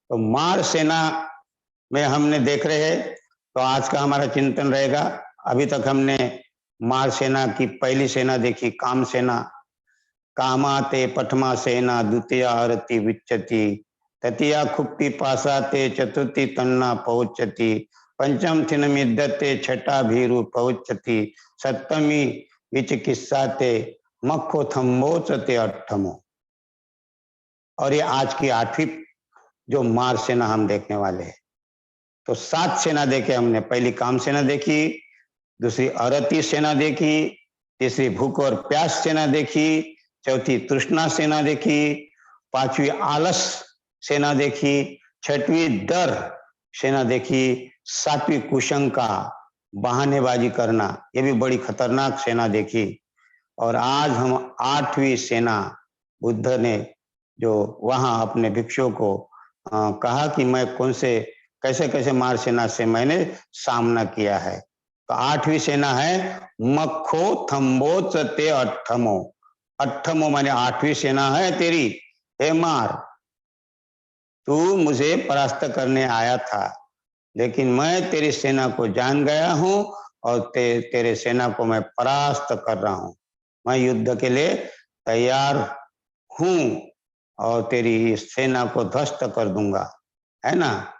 तो मार सेना में हमने देख रहे हैं, तो आज का हमारा चिंतन रहेगा। अभी तक हमने मार सेना की पहली सेना देखी, काम सेना। कामा ते पठमा सेना द्वितीया अरति विच्चति, तृतीया खुप्पी पासा ते चतुर्थी तन्ना पहुंचती, पंचम थिन मिद्दते छठा भीरु पहुंचती, सप्तमी विचिकित्सा ते मक्खो थम्बोचते अट्ठमो। और ये आज की 8वीं जो मार सेना हम देखने वाले हैं। तो 7 सेना देखे हमने। पहली काम सेना देखी, दूसरी अरति सेना देखी, तीसरी भूख और प्यास सेना देखी, चौथी तृष्णा सेना देखी, 5वीं आलस सेना देखी, 6वीं डर सेना देखी, 7वीं कुशंका, बहानेबाजी करना, ये भी बड़ी खतरनाक सेना देखी। और आज हम 8वीं सेना, बुद्ध ने जो वहां अपने भिक्षुओं को कहा कि मैं कौन से कैसे कैसे मार सेना से मैंने सामना किया है। तो 8वीं सेना है मक्खो थम्बोचते अट्ठमो। अट्ठमो माने 8वीं सेना है तेरी। हे मार, तू मुझे परास्त करने आया था, लेकिन मैं तेरी सेना को जान गया हूं और तेरे सेना को मैं परास्त कर रहा हूं। मैं युद्ध के लिए तैयार हूं और तेरी सेना को ध्वस्त कर दूंगा, है ना।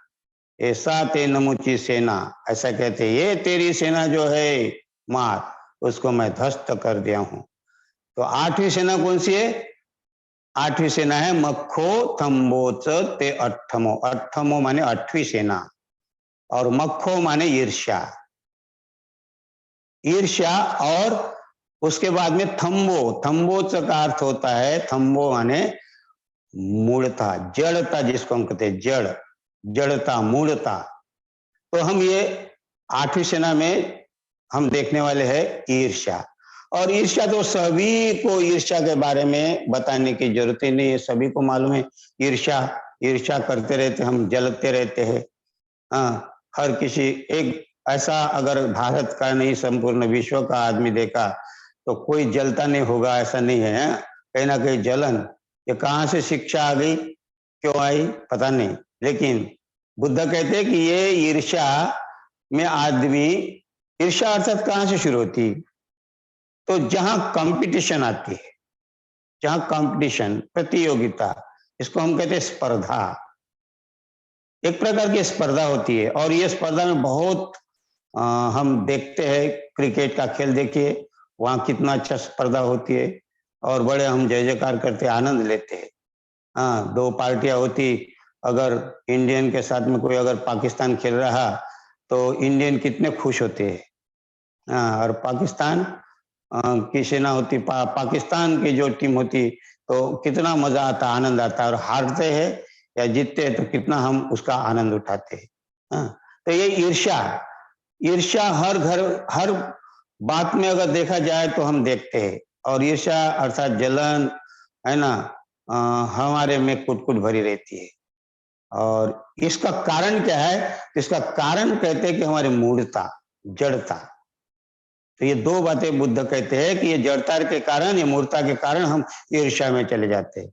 ऐसा ते नमुची सेना, ऐसा कहते ये तेरी सेना जो है मार, उसको मैं ध्वस्त कर दिया हूं। तो 8वीं सेना कौन सी है? 8वीं सेना है मक्खो थम्बोच ते अट्ठमो। अट्ठमो माने 8वीं सेना, और मक्खो माने ईर्ष्या। ईर्ष्या, और उसके बाद में थम्बो। थम्बोच का अर्थ होता है, थम्बो माने मूढ़ता, जड़ता, जिसको हम कहते हैं जड़, जड़ता, मूढ़ता। तो हम ये 8वीं सेना में हम देखने वाले हैं ईर्ष्या। और ईर्ष्या तो सभी को ईर्ष्या के बारे में बताने की जरूरत ही नहीं है, सभी को मालूम है। ईर्ष्या ईर्ष्या करते रहते, हम जलते रहते हैं। हाँ, हर किसी एक ऐसा अगर भारत का नहीं संपूर्ण विश्व का आदमी देखा तो कोई जलता नहीं होगा, ऐसा नहीं है। कहीं ना कहीं जलन, ये कहाँ से शिक्षा आ गई, क्यों आई पता नहीं, लेकिन बुद्ध कहते हैं कि ये ईर्ष्या में आदमी, ईर्ष्या अर्थात कहाँ से शुरू होती? तो जहां कंपटीशन आती है, जहां कंपटीशन, प्रतियोगिता, इसको हम कहते हैं स्पर्धा। एक प्रकार की स्पर्धा होती है, और ये स्पर्धा में बहुत हम देखते हैं। क्रिकेट का खेल देखिए, वहां कितना अच्छा स्पर्धा होती है, और बड़े हम जय जयकार करते, आनंद लेते हैं। हाँ, 2 पार्टियां होती, अगर इंडियन के साथ में कोई अगर पाकिस्तान खेल रहा तो इंडियन कितने खुश होते हैं। हाँ, और पाकिस्तान की सेना होती, पाकिस्तान की जो टीम होती, तो कितना मजा आता, आनंद आता, और हारते हैं या जीतते हैं तो कितना हम उसका आनंद उठाते हैं। हाँ, तो ये ईर्ष्या, ईर्ष्या हर घर, हर बात में अगर देखा जाए तो हम देखते हैं। और ईर्ष्या अर्थात जलन, है ना, हमारे में कुट-कुट भरी रहती है। और इसका कारण क्या है? इसका कारण कहते हैं कि हमारी मूढ़ता, जड़ता। तो ये 2 बातें बुद्ध कहते हैं कि ये जड़ता के कारण, ये मूर्ता के कारण हम ईर्ष्या में चले जाते हैं।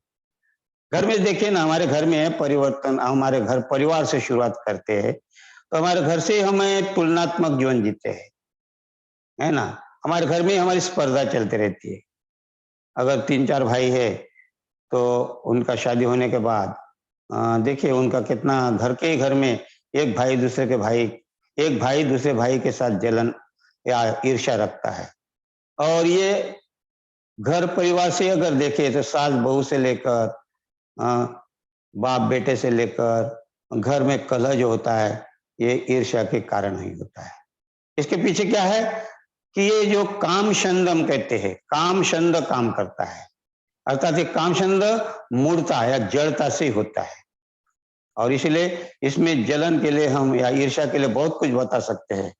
घर में देखिए ना, हमारे घर में परिवर्तन, हमारे घर परिवार से शुरुआत करते हैं, तो हमारे घर से हमें तुलनात्मक जीवन जीते हैं, है ना। हमारे घर में हमारी स्पर्धा चलती रहती है। अगर 3-4 भाई है तो उनका शादी होने के बाद देखिए उनका कितना, घर के ही घर में एक भाई दूसरे के भाई, एक भाई दूसरे भाई के साथ जलन या ईर्ष्या रखता है। और ये घर परिवार से अगर देखे तो सास बहू से लेकर बाप बेटे से लेकर घर में कलह जो होता है, ये ईर्ष्या के कारण ही होता है। इसके पीछे क्या है कि ये जो काम छंद हम कहते हैं, काम छंद काम करता है, अर्थात ये काम छंद मूढ़ता या जड़ता से होता है। और इसलिए इसमें जलन के लिए हम या ईर्ष्या के लिए बहुत कुछ बता सकते हैं।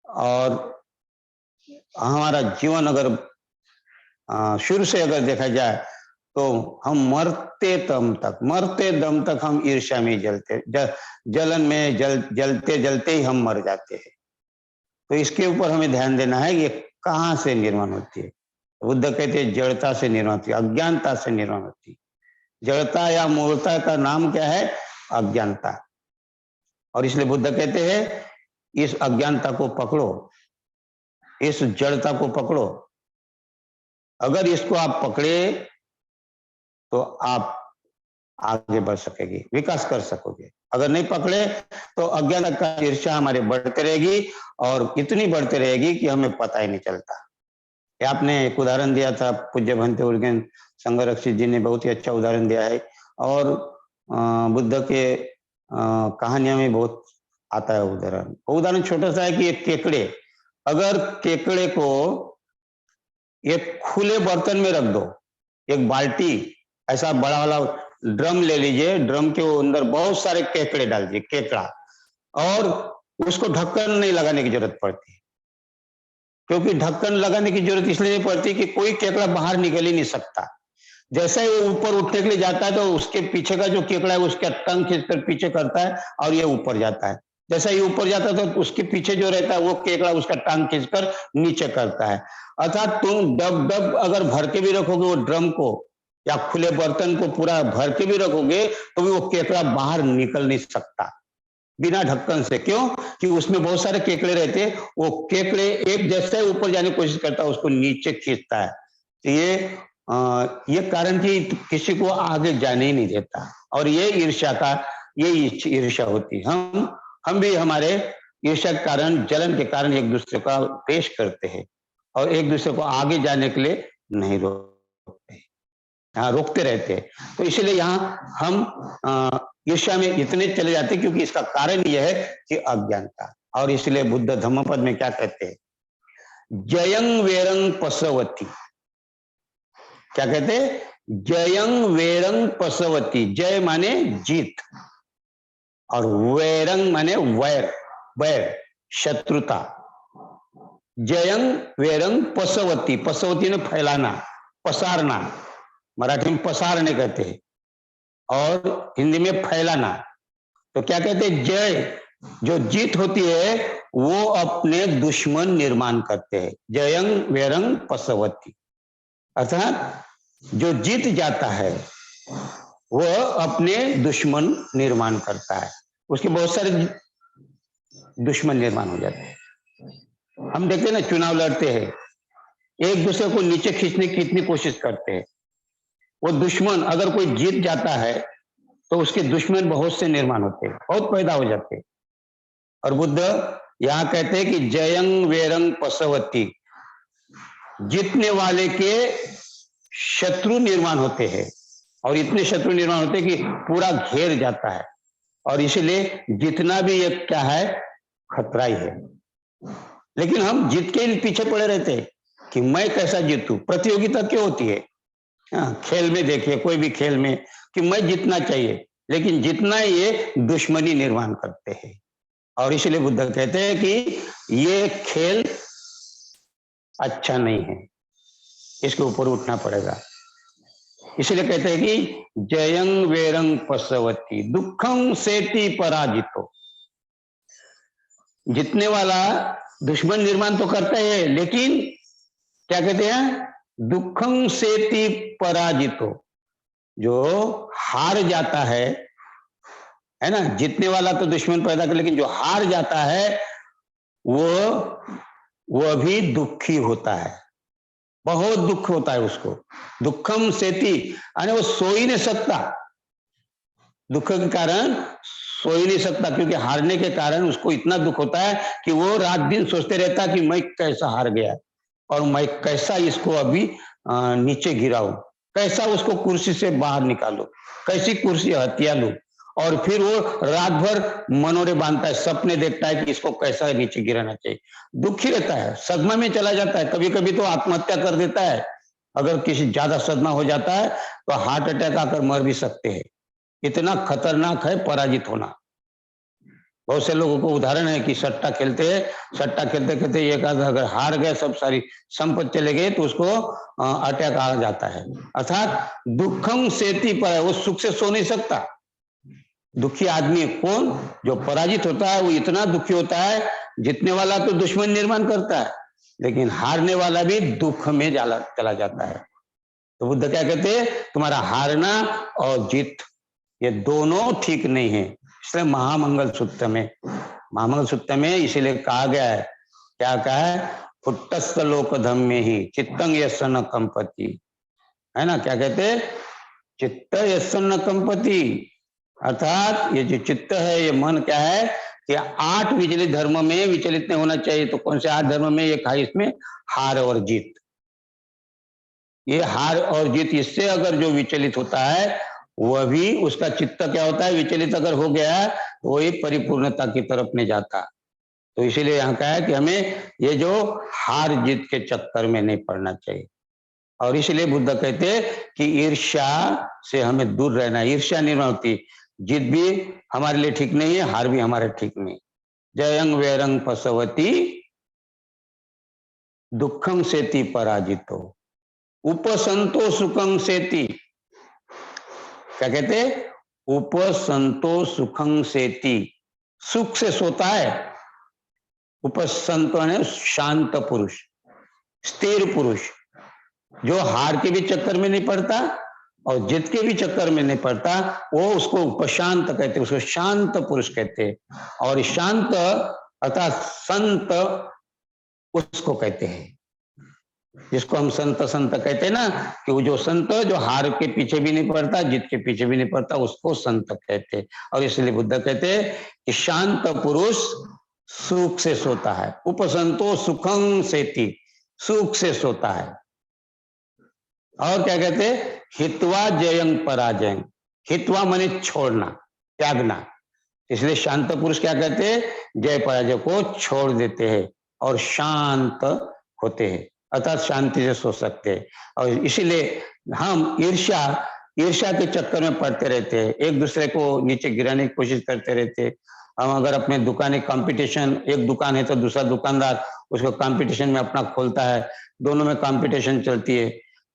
और हमारा जीवन अगर शुरू से अगर देखा जाए तो हम मरते दम तक हम ईर्ष्या में जलते, जलन में जलते जलते ही हम मर जाते हैं। तो इसके ऊपर हमें ध्यान देना है, ये कहाँ से निर्माण होती है। बुद्ध कहते हैं जड़ता से निर्माण होती है, अज्ञानता से निर्माण होती है। जड़ता या मूलता का नाम क्या है? अज्ञानता। और इसलिए बुद्ध कहते हैं इस अज्ञानता को पकड़ो, इस जड़ता को पकड़ो। अगर इसको आप पकड़े तो आप आगे बढ़ सकेगी, विकास कर सकोगे। अगर नहीं पकड़े तो अज्ञान का ईर्ष्या हमारे बढ़ते रहेगी और इतनी बढ़ती रहेगी कि हमें पता ही नहीं चलता। ये आपने एक उदाहरण दिया था, पूज्य भंते उर्गेन संघरक्षित जी ने बहुत ही अच्छा उदाहरण दिया है। और बुद्ध के कहानियों में बहुत आता है उदाहरण। वो उदाहरण छोटा सा है कि एक केकड़े, अगर केकड़े को एक खुले बर्तन में रख दो, एक बाल्टी, ऐसा बड़ा वाला ड्रम ले लीजिए, ड्रम के अंदर बहुत सारे केकड़े डाल दीजिए, केकड़ा, और उसको ढक्कन नहीं लगाने की जरूरत पड़ती, क्योंकि ढक्कन लगाने की जरूरत इसलिए नहीं पड़ती कि कोई केकड़ा बाहर निकल ही नहीं सकता। जैसे ही वो ऊपर उठने के लिए जाता है तो उसके पीछे का जो केकड़ा है उसका टंग खींचकर पीछे करता है और ये ऊपर जाता है। जैसा ये ऊपर जाता है तो उसके पीछे जो रहता है वो केकड़ा उसका टांग खींचकर नीचे करता है। अर्थात तुम डब डब अगर भर के भी रखोगे वो ड्रम को या खुले बर्तन को पूरा भर के भी रखोगे तो भी वो केकड़ा बाहर निकल नहीं सकता बिना ढक्कन से। क्यों? कि उसमें बहुत सारे केकड़े रहते हैं, वो केकड़े एक जैसे ऊपर जाने की कोशिश करता है उसको नीचे खींचता है। तो ये कारण कि किसी को आगे जाने ही नहीं देता। और ये ईर्ष्या का, ये ईर्ष्या होती है। हम भी हमारे ईर्ष्या के कारण, जलन के कारण एक दूसरे का पेश करते हैं और एक दूसरे को आगे जाने के लिए नहीं रोकते, हाँ रोकते रहते हैं। तो इसलिए यहाँ हम ईर्ष्या में इतने चले जाते हैं क्योंकि इसका कारण यह है कि अज्ञानता। और इसलिए बुद्ध धम्मपद में क्या कहते हैं? जयं वेरंग पसवती। क्या कहते हैं? जयं वेरंग पसवती। जय माने जीत और वैरंग माने वैर, वैर शत्रुता। जयं वेरंग पसवती, पसवती ने फैलाना, पसारना, मराठी में पसारने कहते हैं और हिंदी में फैलाना। तो क्या कहते हैं? जय, जो जीत होती है वो अपने दुश्मन निर्माण करते हैं। जयं वेरंग पसवती, अर्थात जो जीत जाता है वो अपने दुश्मन निर्माण करता है, उसके बहुत सारे दुश्मन निर्माण हो जाते हैं। हम देखते हैं ना, चुनाव लड़ते हैं, एक दूसरे को नीचे खींचने की कितनी कोशिश करते हैं। वो दुश्मन अगर कोई जीत जाता है तो उसके दुश्मन बहुत से निर्माण होते हैं, बहुत पैदा हो जाते हैं। और बुद्ध यहाँ कहते हैं कि जयं वेरंग पसवती, जीतने वाले के शत्रु निर्माण होते हैं और इतने शत्रु निर्माण होते हैं कि पूरा घेर जाता है। और इसीलिए जितना भी ये क्या है, खतरा ही है। लेकिन हम जीत के पीछे पड़े रहते हैं कि मैं कैसा जीतूं। प्रतियोगिता क्यों होती है? खेल में देखिए, कोई भी खेल में, कि मैं जीतना चाहिए, लेकिन जितना ये दुश्मनी निर्माण करते हैं। और इसलिए बुद्ध कहते हैं कि ये खेल अच्छा नहीं है, इसके ऊपर उठना पड़ेगा। इसलिए कहते हैं कि जयं वेरंग पसवती दुखम सेति पराजितो। जीतने वाला दुश्मन निर्माण तो करता है, लेकिन क्या कहते हैं? दुखम सेति पराजितो, जो हार जाता है ना। जीतने वाला तो दुश्मन पैदा कर, लेकिन जो हार जाता है वो भी दुखी होता है, बहुत दुख होता है उसको। दुखम सेति यानी वो सो ही नहीं सकता, दुख के कारण सो ही नहीं सकता, क्योंकि हारने के कारण उसको इतना दुख होता है कि वो रात दिन सोचते रहता है कि मैं कैसा हार गया और मैं कैसा इसको अभी नीचे गिराऊं, कैसा उसको कुर्सी से बाहर निकालूं, कैसी कुर्सी हत्या लूं। और फिर वो रात भर मनोरे बांधता है, सपने देखता है कि इसको कैसा नीचे गिराना चाहिए। दुखी रहता है, सदमा में चला जाता है, कभी कभी तो आत्महत्या कर देता है। अगर किसी ज्यादा सदमा हो जाता है तो हार्ट अटैक आकर मर भी सकते हैं। इतना खतरनाक है पराजित होना। बहुत से लोगों को उदाहरण है कि सट्टा खेलते हैं, सट्टा खेलते खेलते एक अगर हार गए, सब सारी संपत्ति चले गए, तो उसको अटैक आ जाता है। अर्थात दुखम सेति पर है, वो सुख से सो नहीं सकता। दुखी आदमी कौन? जो पराजित होता है वो इतना दुखी होता है। जीतने वाला तो दुश्मन निर्माण करता है, लेकिन हारने वाला भी दुख में चला जाता है। तो बुद्ध क्या कहते हैं, तुम्हारा हारना और जीत ये दोनों ठीक नहीं है। इसलिए महामंगल सूत्र में इसीलिए कहा गया है, क्या कहा है, फुट्टस्थ लोक धम्मे ही चित्तंग यस्य न कंपति, है ना। क्या कहते, चित्त यस्य न कंपति, अर्थात ये जो चित्त है, ये मन क्या है कि 8 विचलित धर्म में विचलित नहीं होना चाहिए। तो कौन से 8 धर्म में, एक है इसमें हार और जीत। ये हार और जीत, इससे अगर जो विचलित होता है वह भी, उसका चित्त क्या होता है, विचलित अगर हो गया तो वही परिपूर्णता की तरफ नहीं जाता। तो इसीलिए यहाँ कहा है कि हमें ये जो हार जीत के चक्कर में नहीं पड़ना चाहिए। और इसलिए बुद्ध कहते हैं कि ईर्ष्या से हमें दूर रहना। ईर्ष्या नहीं होती, जीत भी हमारे लिए ठीक नहीं है, हार भी हमारे ठीक नहीं। जयंग वैरंग पसवती दुखम सेति पराजितो उपसंतो सुखं सेति। क्या कहते, उपसंतो सुखं सेति, सुख से सोता है। उपसंतो है शांत पुरुष, स्थिर पुरुष, जो हार के भी चक्कर में नहीं पड़ता और जीत के भी चक्कर में नहीं पड़ता, वो उसको उपशांत कहते, उसको शांत पुरुष कहते। और शांत अर्थात संत उसको कहते हैं, जिसको हम संत कहते हैं ना, कि वो जो संत जो हार के पीछे भी नहीं पड़ता, जीत के पीछे भी नहीं पड़ता, उसको संत कहते। और इसलिए बुद्ध कहते हैं कि शांत पुरुष सुख से सोता है। उपसंतो सुखं सेति, सुख से सोता है। और क्या कहते हैं, हित्वा जयं पराजयं, हित्वा माने छोड़ना, त्यागना। इसलिए शांत पुरुष क्या कहते हैं, जय पराजय को छोड़ देते हैं और शांत होते हैं, अर्थात शांति से सो सकते हैं। और इसीलिए हम ईर्ष्या के चक्कर में पड़ते रहते हैं, एक दूसरे को नीचे गिराने की कोशिश करते रहते हैं। हम अगर अपने दुकान कंपटीशन, एक दुकान है तो दूसरा दुकानदार उसको कंपटीशन में अपना खोलता है, दोनों में कंपटीशन चलती है।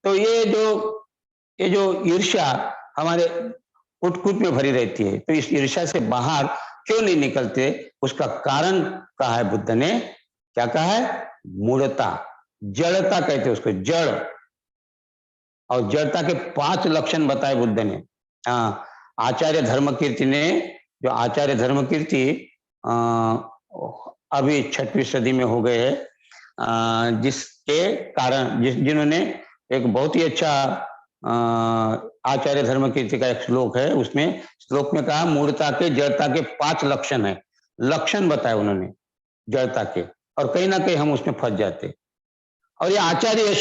तो ये जो ईर्ष्या हमारे कुट में भरी रहती है, तो इस ईर्ष्या से बाहर क्यों नहीं निकलते, उसका कारण कहा है बुद्ध ने। क्या कहा है, मूढ़ता, जड़ता कहते हैं उसको, जड़। और जड़ता के 5 लक्षण बताए बुद्ध ने। आचार्य धर्मकीर्ति ने, जो आचार्य धर्मकीर्ति अभी 6वीं सदी में हो गए हैं, जिसके कारण जिन्होंने एक बहुत ही अच्छा आचार्य धर्मकीर्ति का एक श्लोक है, उसमें श्लोक में कहा मूढ़ता के, जड़ता के 5 लक्षण है, लक्षण बताए उन्होंने जड़ता के, और कहीं ना कहीं हम उसमें फंस जाते। और ये आचार्य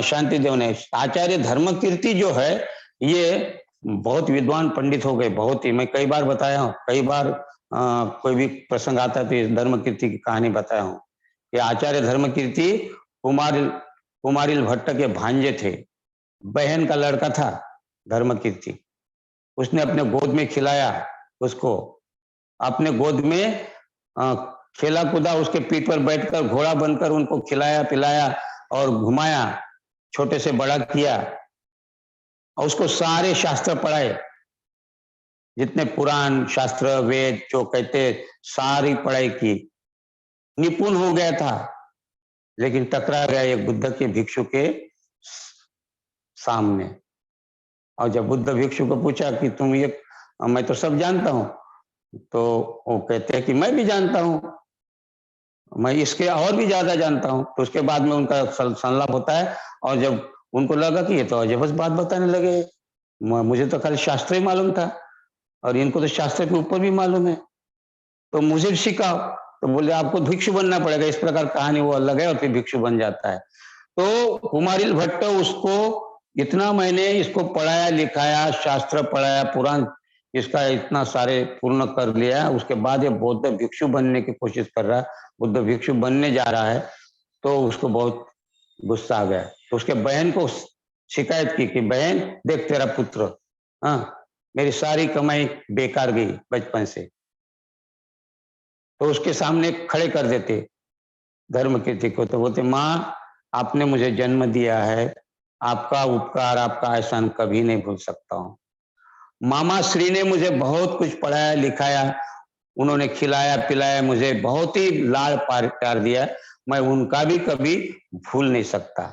शांति देव ने, आचार्य धर्मकीर्ति जो है, ये बहुत विद्वान पंडित हो गए, बहुत ही, मैं कई बार बताया हूँ, कई बार कोई भी प्रसंग आता है तो इस धर्मकीर्ति की कहानी बताया हूँ। ये आचार्य धर्मकीर्ति कुमारिल भट्ट के भांजे थे, बहन का लड़का था धर्मकीर्ति। उसने अपने गोद में खिलाया उसको, अपने गोद में खेला कूदा, उसके पीठ पर बैठकर घोड़ा बनकर उनको खिलाया पिलाया और घुमाया, छोटे से बड़ा किया, और उसको सारे शास्त्र पढ़ाए, जितने पुराण शास्त्र वेद जो कहते, सारी पढ़ाई की, निपुण हो गया था। लेकिन टकरा गया एक बुद्ध के भिक्षु के सामने। और जब बुद्ध भिक्षु को पूछा कि तुम ये, मैं तो सब जानता हूं, तो वो कहते हैं कि मैं भी जानता हूं, मैं इसके और भी ज्यादा जानता हूं। तो उसके बाद में उनका संलाप होता है, और जब उनको लगा कि ये तो अजब बात बताने लगे, मुझे तो खाली शास्त्र ही मालूम था और इनको तो शास्त्र के ऊपर भी मालूम है, तो मुझे भी सिखाओ। तो बोले आपको भिक्षु बनना पड़ेगा। इस प्रकार कहानी वो अलग है, और फिर भिक्षु बन जाता है। तो कुमारिल भट्ट उसको इतना, मैंने इसको पढ़ाया लिखाया, शास्त्र पढ़ाया, पुराण इसका इतना सारे पूर्ण कर लिया, उसके बाद ये बौद्ध भिक्षु बनने की कोशिश कर रहा है, बुद्ध भिक्षु बनने जा रहा है, तो उसको बहुत गुस्सा आ गया। तो उसके बहन को शिकायत की कि बहन देख तेरा पुत्र, मेरी सारी कमाई बेकार गई बचपन से। तो उसके सामने खड़े कर देते धर्मकीर्ति को, तो बोलते माँ आपने मुझे जन्म दिया है, आपका उपकार, आपका एहसान कभी नहीं भूल सकता हूँ। मामा श्री ने मुझे बहुत कुछ पढ़ाया लिखाया, उन्होंने खिलाया पिलाया, मुझे बहुत ही लाड़ प्यार दिया, मैं उनका भी कभी भूल नहीं सकता।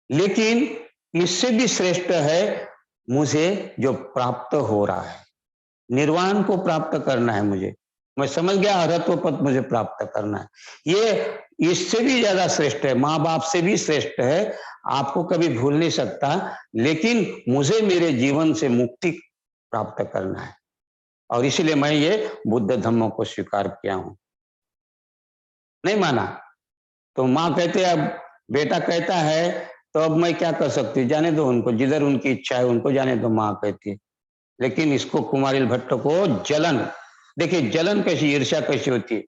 लेकिन इससे भी श्रेष्ठ है मुझे जो प्राप्त हो रहा है। निर्वाण को प्राप्त करना है मुझे, मैं समझ गया अरहत्व पद मुझे प्राप्त करना है। ये इससे भी ज्यादा श्रेष्ठ है, माँ बाप से भी श्रेष्ठ है, आपको कभी भूल नहीं सकता, लेकिन मुझे मेरे जीवन से मुक्ति प्राप्त करना है और इसीलिए मैं ये बुद्ध धम्म को स्वीकार किया हूं। नहीं माना तो माँ कहते अब बेटा कहता है तो अब मैं क्या कर सकती हूँ, जाने दो उनको, जिधर उनकी इच्छा है उनको जाने दो, माँ कहती है। लेकिन इसको कुमारिल भट्ट को जलन, देखिए जलन कैसी, ईर्ष्या कैसी होती है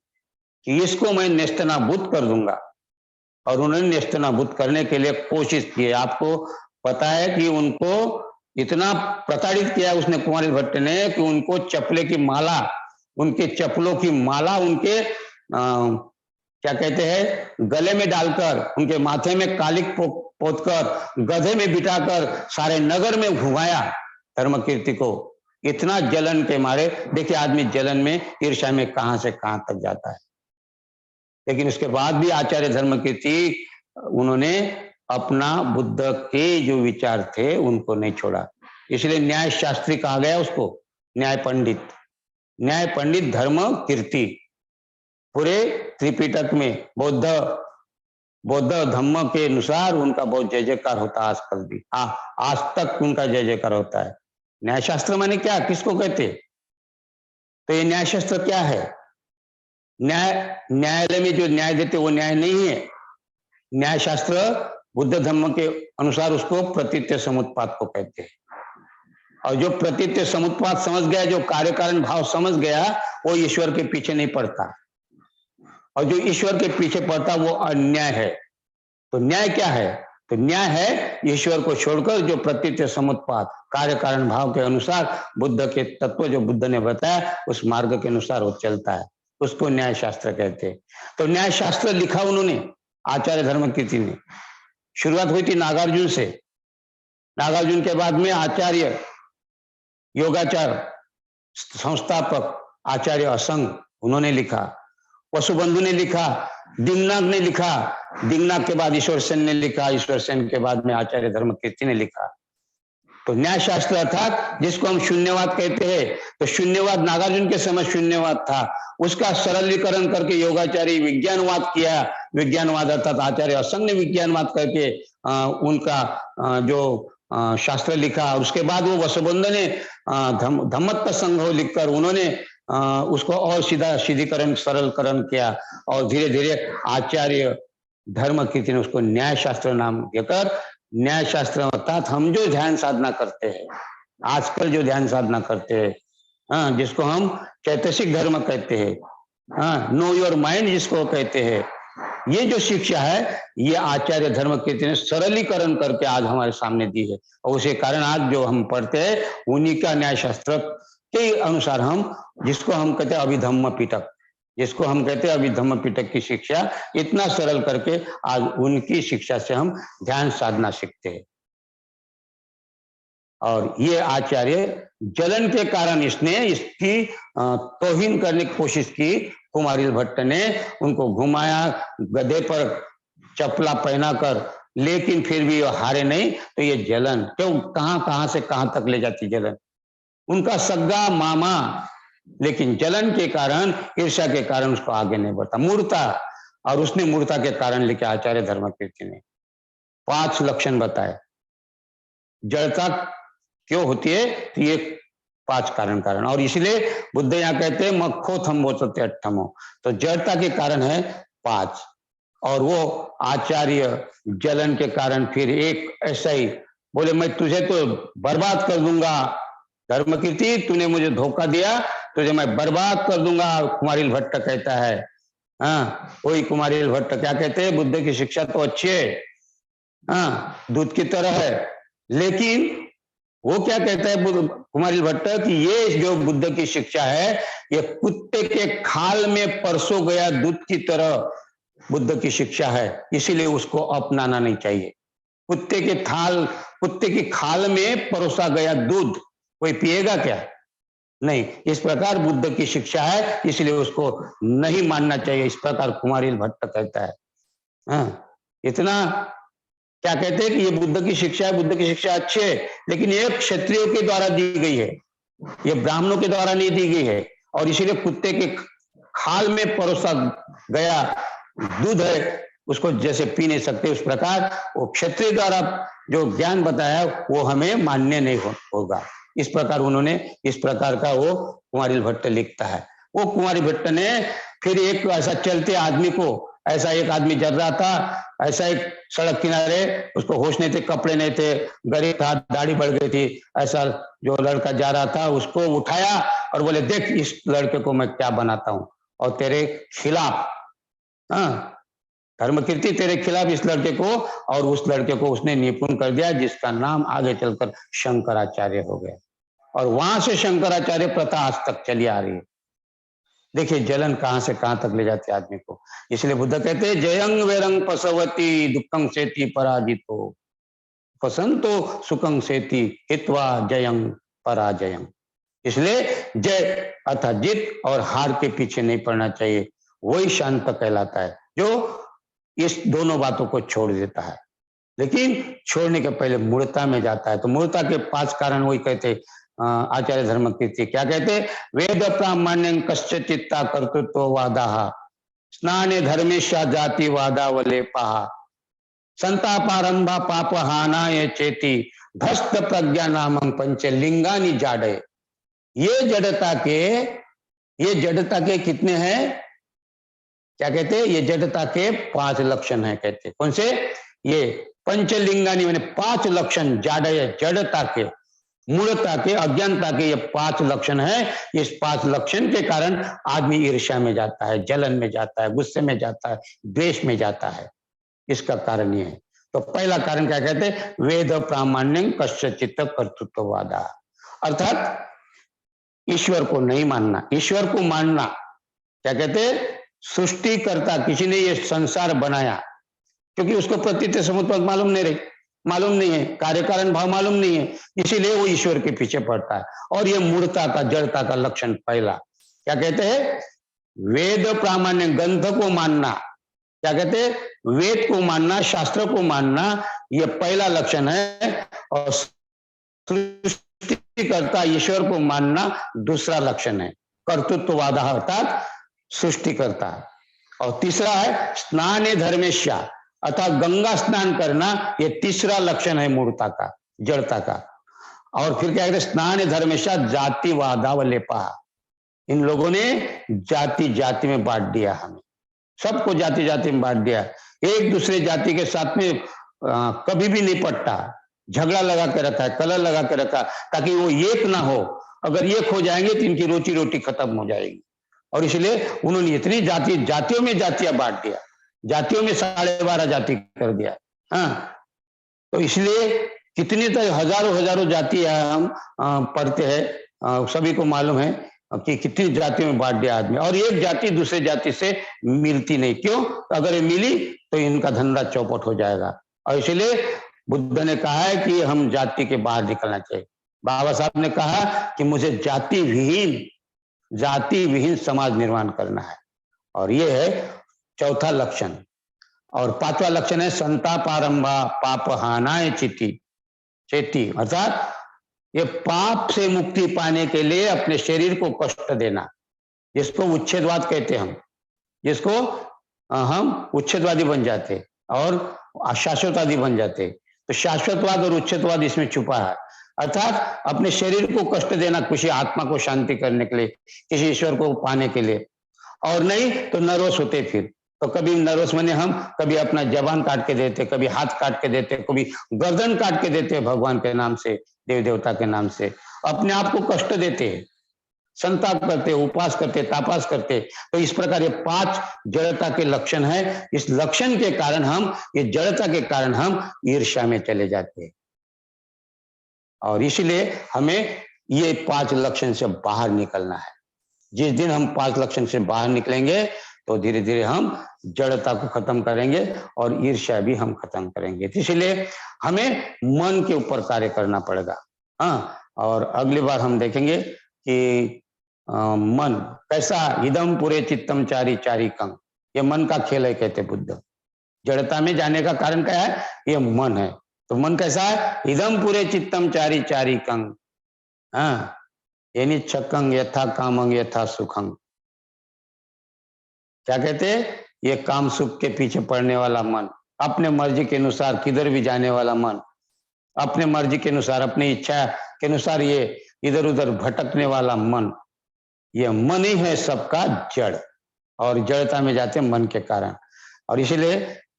कि इसको मैं नेस्तनाबूद कर दूंगा और उन्होंने नेस्तनाबूद करने के लिए कोशिश की है। आपको पता है कि उनको इतना प्रताड़ित किया उसने कुमारिल भट्ट ने कि उनको चपले की माला, उनके चप्पलों की माला उनके क्या कहते हैं गले में डालकर, उनके माथे में कालिक पोतकर, गधे में बिठाकर सारे नगर में घुमाया धर्मकीर्ति को, इतना जलन के मारे। देखिए आदमी जलन में, ईर्ष्या में कहां से कहां तक जाता है। लेकिन उसके बाद भी आचार्य धर्मकीर्ति उन्होंने अपना बुद्ध के जो विचार थे उनको नहीं छोड़ा, इसलिए न्याय शास्त्री कहा गया उसको, न्याय पंडित, न्याय पंडित धर्म कीर्ति। पूरे त्रिपिटक में बौद्ध धम्म के अनुसार उनका बहुत जय जयकार होता है आजकल भी, आज तक उनका जय जयकार होता है। न्याय शास्त्र माने क्या, किसको कहते? तो ये न्याय शास्त्र क्या है? न्यायालय में जो न्याय देते वो न्याय नहीं है। न्याय शास्त्र बुद्ध धम्म के अनुसार उसको प्रतीत्य समुत्पाद को कहते हैं, और जो प्रतीत्य समुत्पाद समझ गया, जो कार्य कारण भाव समझ गया, वो ईश्वर के पीछे नहीं पड़ता, और जो ईश्वर के पीछे पड़ता वो अन्याय है। तो न्याय क्या है? तो न्याय है ईश्वर को छोड़कर जो प्रतीत्य समुत्पाद कार्य कारण भाव के अनुसार बुद्ध के तत्व जो बुद्ध ने बताया उस मार्ग के अनुसार वो चलता है, उसको न्याय शास्त्र कहते हैं। तो न्याय शास्त्र लिखा उन्होंने आचार्य धर्मकीर्ति ने। शुरुआत हुई थी नागार्जुन से, नागार्जुन के बाद में आचार्य योगाचार संस्थापक आचार्य असंग उन्होंने लिखा, वसुबंधु ने लिखा, दिंगनाग ने लिखा, दिंगनाग के बाद ईश्वर सेन ने लिखा, ईश्वर सेन के बाद में आचार्य धर्मकीर्ति ने लिखा। तो न्याय शास्त्र अर्थात जिसको हम शून्यवाद कहते हैं, तो शून्यवाद नागार्जुन के समय शून्यवाद था, उसका सरलीकरण करके योगाचार्य विज्ञानवाद किया। विज्ञानवाद अर्थात आचार्य असंग ने विज्ञानवाद करके उनका जो शास्त्र लिखा, और उसके बाद वो वसुबंधु ने धम्मत्व संघ लिखकर उन्होंने उसको और सीधीकरण सरलकरण किया, और धीरे धीरे आचार्य धर्मकीर्ति ने उसको न्याय शास्त्र नाम देकर, न्याय शास्त्र अर्थात हम जो ध्यान साधना करते हैं आजकल, जो ध्यान साधना करते हैं, जिसको हम चैतसिक धर्म कहते हैं, नो योर माइंड जिसको कहते हैं, ये जो शिक्षा है ये आचार्य धर्मकीर्ति ने सरलीकरण करके आज हमारे सामने दी है, और उसी कारण आज जो हम पढ़ते हैं उन्हीं का न्याय शास्त्र के अनुसार हम, जिसको हम कहते हैं अभिधम्म पिटक, जिसको हम कहते हैं अभिधम्म पिटक की शिक्षा, इतना सरल करके आज उनकी शिक्षा से हम ध्यान साधना सीखते हैं। और ये आचार्य जलन के कारण इसने इसकी तौहीन करने की कोशिश की। कुमारिल भट्ट ने उनको घुमाया गधे पर चपला पहनाकर, लेकिन फिर भी वो हारे नहीं। तो ये जलन क्यों, कहां से कहां तक ले जाती जलन, उनका सगा मामा, लेकिन जलन के कारण, ईर्ष्या के कारण उसको आगे नहीं बढ़ता। मूर्ता, और उसने मूर्ता के कारण लिखे आचार्य धर्मकीर्ति ने 5 लक्षण बताए। जड़ता क्यों होती है, तो ये 5 कारण, और इसलिए बुद्ध यहाँ कहते हैं मक्खो थम्बो सत्य अट्ठमो, तो जड़ता के कारण है 5, और वो आचार्य जलन के कारण फिर एक ऐसा ही बोले मैं तुझे तो बर्बाद कर दूंगा धर्मकीर्ति, तूने मुझे धोखा दिया, तुझे मैं बर्बाद कर दूंगा, कुमारिल भट्ट कहता है। वही कुमारिल भट्ट क्या कहते हैं, बुद्ध की शिक्षा तो अच्छी है, दूध की तरह है, लेकिन वो क्या कहता है कुमारिल भट्ट कि ये जो बुद्ध की शिक्षा है ये कुत्ते के खाल में परसो गया दूध की तरह बुद्ध की शिक्षा है, इसीलिए उसको अपनाना नहीं चाहिए। कुत्ते की खाल में परोसा गया दूध कोई पिएगा क्या? नहीं, इस प्रकार बुद्ध की शिक्षा है, इसलिए उसको नहीं मानना चाहिए, इस प्रकार कुमारिल भट्ट कहता है। इतना क्या कहते हैं कि ये बुद्ध की शिक्षा है, बुद्ध की शिक्षा अच्छी है, लेकिन ये क्षत्रियों के द्वारा दी गई है, ये ब्राह्मणों के द्वारा नहीं दी गई है, और इसीलिए कुत्ते के खाल में परोसा गया दूध है, उसको जैसे पी नहीं सकते, उस प्रकार वो क्षत्रिय द्वारा जो ज्ञान बताया वो हमें मान्य नहीं होगा। इस प्रकार उन्होंने, इस प्रकार का वो कुमारी भट्ट लिखता है। वो कुमारी भट्ट ने फिर एक ऐसा चलते आदमी को, ऐसा एक आदमी जल रहा था, ऐसा एक सड़क किनारे, उसको होश नहीं थे, कपड़े नहीं थे, गरीब था, दाढ़ी बढ़ गई थी, ऐसा जो लड़का जा रहा था उसको उठाया और बोले देख इस लड़के को मैं क्या बनाता हूं, और तेरे खिलाफ, हाँ, धर्मकीर्ति तेरे खिलाफ इस लड़के को, और उस लड़के को उसने निपुण कर दिया, जिसका नाम आगे चलकर शंकराचार्य हो गया, और वहां से शंकराचार्य प्रथा आज तक चली आ रही है। देखिए जलन कहां से कहां तक ले जाते आदमी को। इसलिए बुद्ध कहते हैं जयंग वेरंग पसवती दुखं सेति पराजितो पसंतो सुखं सेति हित्वा जयंग पराजयं। इसलिए जय अर्थात जीत और हार के पीछे नहीं पड़ना चाहिए, वही शांत कहलाता है, जो इस दोनों बातों को छोड़ देता है। लेकिन छोड़ने के पहले मूर्ता में जाता है, तो मूर्ता के 5 कारण वही कहते आचार्य धर्मकीर्ति क्या कहते, वेद प्रामाण्य कश्य चित्ता कर्तृत्व वादा स्नाने धर्मेशा जाति वादा वलेपा संतापारंभा पाप हानाय चेति भस्त प्रज्ञा नामं पंचलिंगानि जाडे। ये जड़ता के कितने हैं, क्या कहते हैं, ये जड़ता के 5 लक्षण हैं, कहते कौन से, ये पंचलिंगानी मैंने 5 लक्षण, जाडय जड़ता के, मूढ़ता के, अज्ञानता के, ये 5 लक्षण है। इस 5 लक्षण के कारण आदमी ईर्ष्या में जाता है, जलन में जाता है, गुस्से में जाता है, द्वेष में जाता है। इसका कारण ये है। तो पहला कारण क्या कहते हैं, वेद प्रामाण्यं कश्चित् कर्तृत्ववादा, अर्थात ईश्वर को नहीं मानना। ईश्वर को मानना क्या कहते हैं, सृष्टिकर्ता किसी ने ये संसार बनाया, क्योंकि उसको प्रतीत समुद्र मालूम नहीं है, कार्य कारण भाव मालूम नहीं है, इसीलिए वो ईश्वर के पीछे पड़ता है। और ये मूर्ता का, जड़ता का लक्षण पहला क्या कहते हैं, वेद प्रामाण्य, ग्रंथ को मानना, क्या कहते हैं, वेद को मानना, शास्त्र को मानना, ये पहला लक्षण है। और सृष्टिकर्ता ईश्वर को मानना दूसरा लक्षण है, कर्तृत्ववाद अर्थात सृष्टिकर्ता। और तीसरा है स्नान धर्मेश्या, अर्थात गंगा स्नान करना, ये तीसरा लक्षण है मूर्ता का, जड़ता का। और फिर क्या कहते हैं, स्नान धर्मेश्या जातिवादावलेपा, इन लोगों ने जाति जाति में बांट दिया, हमें सबको जाति जाति में बांट दिया, एक दूसरे जाति के साथ में कभी भी नहीं पड़ता, झगड़ा लगा के रखा है, कलह लगा के रखा, ताकि वो एक ना हो। अगर एक हो जाएंगे तो इनकी रोटी रोटी खत्म हो जाएगी। और इसलिए उन्होंने इतनी जातियों में जातियां बांट दिया, जातियों में 12.5 जाति कर दिया। हाँ, तो इसलिए कितनी तो हजारों जातियां हम पढ़ते हैं, सभी को मालूम है कि कितनी जातियों में बांट दिया आदमी, और एक जाति दूसरे जाति से मिलती नहीं। क्यों, अगर ये मिली तो इनका धंधा चौपट हो जाएगा। और इसलिए बुद्ध ने कहा है कि हम जाति के बाहर निकलना चाहिए। बाबा साहब ने कहा कि मुझे जाति विहीन समाज निर्माण करना है, और ये है चौथा लक्षण। और 5वां लक्षण है संतापारंभा पाप हानाय चेति, अर्थात ये पाप से मुक्ति पाने के लिए अपने शरीर को कष्ट देना, जिसको उच्छेदवाद कहते हैं। जिसको हम उच्छेदवादी बन जाते और शाश्वतवादी बन जाते। तो शाश्वतवाद और उच्छेदवाद इसमें छुपा है, अर्थात अपने शरीर को कष्ट देना किसी आत्मा को शांति करने के लिए, किसी ईश्वर को पाने के लिए। और नहीं तो नर्वस होते, फिर तो कभी नर्वस बने हम, कभी अपना जबान काट के देते, कभी हाथ काट के देते, कभी गर्दन काट के देते भगवान के नाम से, देव देवता के नाम से, अपने आप को कष्ट देते, संताप करते, उपवास करते, तापास करते। तो इस प्रकार ये 5 जड़ता के लक्षण है। इस लक्षण के कारण हम, ये जड़ता के कारण हम ईर्ष्या में चले जाते हैं, और इसलिए हमें ये 5 लक्षण से बाहर निकलना है। जिस दिन हम 5 लक्षण से बाहर निकलेंगे तो धीरे धीरे हम जड़ता को खत्म करेंगे और ईर्ष्या भी हम खत्म करेंगे। तो इसलिए हमें मन के ऊपर कार्य करना पड़ेगा। हाँ, और अगली बार हम देखेंगे कि मन कैसा, इदम पुरे चित्तम चारी चारी कंग, ये मन का खेल है, कहते बुद्ध। जड़ता में जाने का कारण क्या है? ये मन है। तो मन कैसा है? इदम पूरे चित्तम चारी चारी कंग। हाँ, यानी छक्कंग यथा कामंग यथा सुखंग। क्या कहते हैं? ये काम सुख के पीछे पड़ने वाला मन, अपने मर्जी के अनुसार किधर भी जाने वाला मन, अपने मर्जी के अनुसार, अपनी इच्छा के अनुसार ये इधर उधर भटकने वाला मन, ये मन ही है सबका जड़। और जड़ता में जाते हैं मन के कारण, और इसीलिए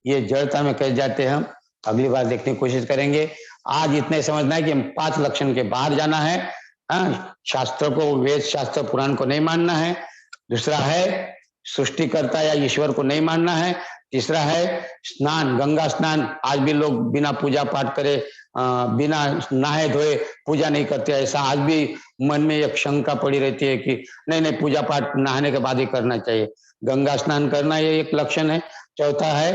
ये जड़ता में कैसे जाते हैं हम अगली बार देखने की कोशिश करेंगे। आज इतना ही समझना है कि हम 5 लक्षण के बाहर जाना है। हाँ, शास्त्रों को, वेद शास्त्र पुराण को नहीं मानना है। दूसरा है सृष्टिकर्ता या ईश्वर को नहीं मानना है। तीसरा है स्नान, गंगा स्नान। आज भी लोग बिना पूजा पाठ करे, बिना नहाए धोए पूजा नहीं करते। ऐसा आज भी मन में एक शंका पड़ी रहती है कि नहीं नहीं, पूजा पाठ नहाने के बाद ही करना चाहिए। गंगा स्नान करना ये एक लक्षण है। चौथा है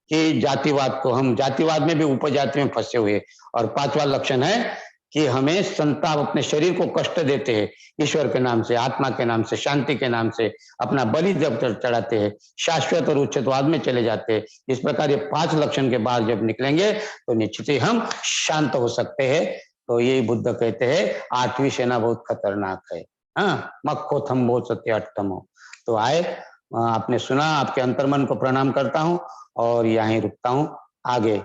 कि जातिवाद को, हम जातिवाद में भी उपजाति में फंसे हुए। और 5वां लक्षण है कि हमें संताप, अपने शरीर को कष्ट देते हैं ईश्वर के नाम से, आत्मा के नाम से, शांति के नाम से, अपना बलि जब चढ़ाते हैं, शाश्वत और उच्चतवाद में चले जाते हैं। इस प्रकार ये 5 लक्षण के बाद जब निकलेंगे तो निश्चित ही हम शांत हो सकते हैं। तो यही बुद्ध कहते हैं 8वीं सेना बहुत खतरनाक है। हाँ, मक्खो थम्बो सत्य अट्टमो। तो आए, आपने सुना, आपके अंतर्मन को प्रणाम करता हूँ और यहीं रुकता हूँ। आगे